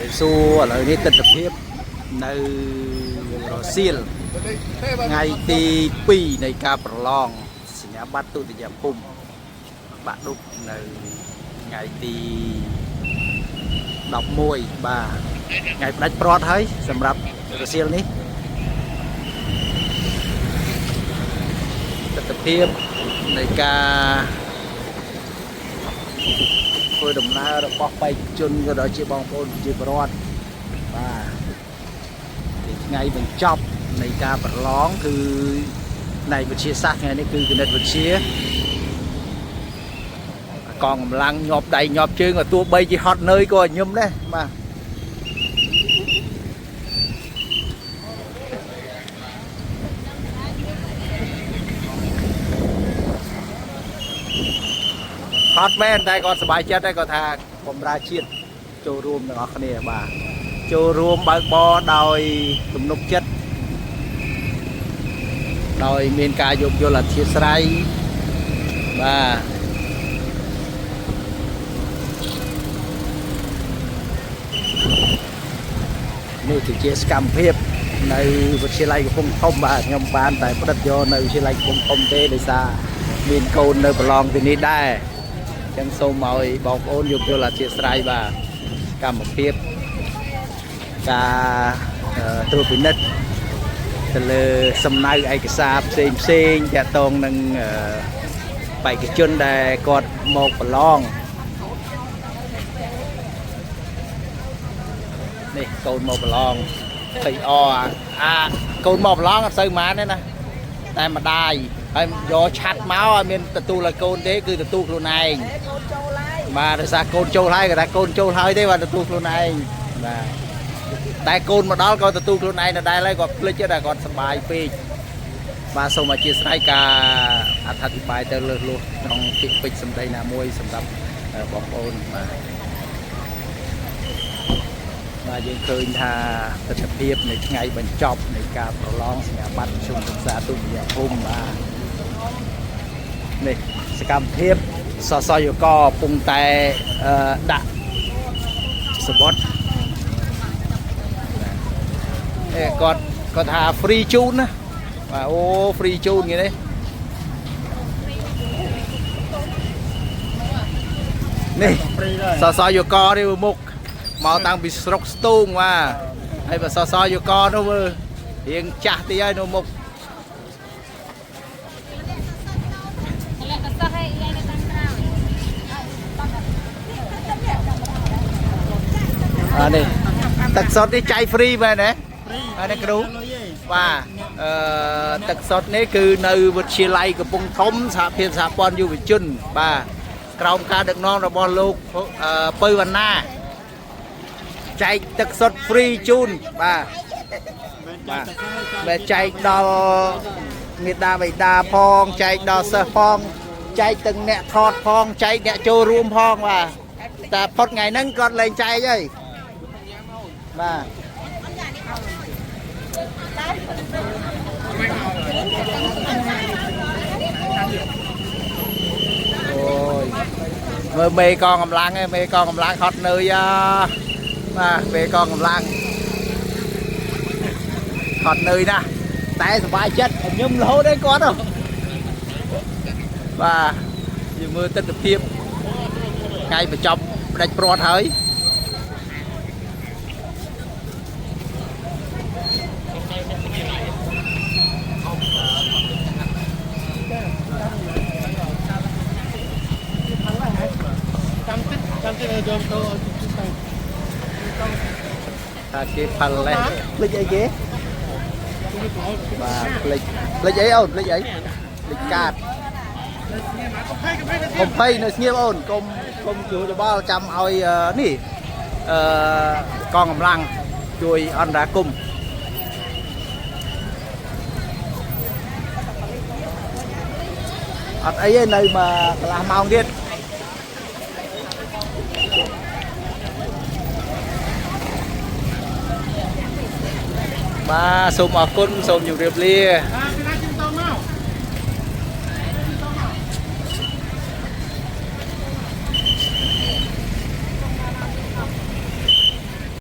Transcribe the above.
xua là đi tình tập hiệp nơi Brazil ngày tí piในการประลองสัญญาบัตรตุติยภูมิបាក់ឌុបនៅថ្ងៃទី11បាទថ្ងៃផ្ដាច់ប្រត់ហើយសម្រាប់រសៀលនេះទស្សនភាពនៃការធ្វើដំណើររបស់បេក្ខជនក៏ដូចជាបងប្អូនជាប្រវត្តិបាទថ្ងៃបញ្ចប់នៃការប្រឡងគឺផ្នែកវិទ្យាសាស្ត្រថ្ងៃនេះគឺគណិតវិទ្យាកងកម្លាំងញាប់ដៃញាប់ជើងក៏ទោះបីជាហត់នឿយក៏ញឹមដែរបាទហត់មែនតែគាត់សប្បាយចិត្តដែរគាត់ថាបំរើជាតិចូលរួមទាំងអស់គ្នាបាទចូលរួមបើកបរដោយទំនុកចិត្តដោយមានការយោគយល់អធិស្ឋានបាទនេះគឺជាសកម្មភាពនៅវិទ្យាល័យកំពង់ធំបាទខ្ញុំបានតែផ្ដិតយកនៅវិទ្យាល័យកំពង់ធំទេដោយសារមានកូននៅប្រឡងទីនេះដែរអញ្ចឹងសូមឲ្យបងប្អូនយោគយល់អធិស្ឋានបាទកម្មភាពការត្រួតពិនិត្យទៅលើសំណៅឯកសារផ្សេងតាក់ទងនឹងបេក្ខជនដែលគាត់មកប្រឡងនេះកូនមកប្រឡងភ័យកូនមកប្រឡងអត់សូវប៉ុន្មានទេណាតែម្ដាយហើយយកឆាត់មកឲ្យមានទទួលឲ្យកូនទេគឺទទួលខ្លួនឯងបាទដោយសារកូនចូលហើយគាត់ថាកូនចូលហើយទេបាទទទួលខ្លួនឯងបាទតែកូនមកដល់ក៏ទទួលខ្លួនឯងដដែលហើយគាត់ភ្លេចតែគាត់សប្បាយពេកបាទសូមអធិស្ឋានការអធិប្បាយទៅលើសលុះក្នុងពាក្យពេចន៍សម្ដីណាមួយសម្រាប់បងប្អូនបាទយើងឃើញថាទស្សនភាពនៃថ្ងៃបញ្ចប់នៃការប្រឡងសញ្ញាបត្រមធ្យមសិក្សាទុតិយភូមិបាទនេះសកម្មភាពសសយកកំពុងតែដាក់សបុតគាត់ថា free ជូនណាបាទអូ free ជូនគេនេះសសយកកនេះមុខមកតាំងពីស្រុកស្ទូងបាទហើយបើសសយកកនោះមើលរៀងចាស់តិចហើយនោះមុខនេះទឹកសុទ្ធនេះចៃ free មែនទេអានេះគ្រូបាទទឹកសុទ្ធនេះគឺនៅវិទ្យាល័យកំពង់ធំសហភាពសហព័ន្ធយុវជនបាទក្រោមការដឹកនាំរបស់លោកពៅវណ្ណាចែកទឹកសុទ្ធ free ជូនបាទបាទចែកដល់មេដាបៃតាផងចែកដល់សិស្សផងចែកទាំងអ្នកថតផងចែកអ្នកចូលរួមផងបាទតែផុតថ្ងៃហ្នឹងគាត់លែងចែកហើយបាទអូយមើលមេកងកម្លាំងឯងមេកងកម្លាំងហត់នឿយបាទមេកងកម្លាំងហត់នឿយណាស់តែសប្បាយចិត្តញឹមរហូតឯងគាត់បាទយើងមើលទស្សនភាពថ្ងៃបញ្ចប់ផ្ដាច់ព្រាត់ហើយថាគេផលលេះភ្លេចអីគេបាទភ្លេចអីអូនភ្លេចអីភ្លេចកាតកុំភ័យនៅស្ងៀមអូនកុំជួចបល់ចាំឲ្យនេះកងកម្លាំងជួយអន្តរាគមន៍អត់អីទេនៅមកកន្លះម៉ោងទៀតបាទសូមអរគុណសូមជម្រាបលា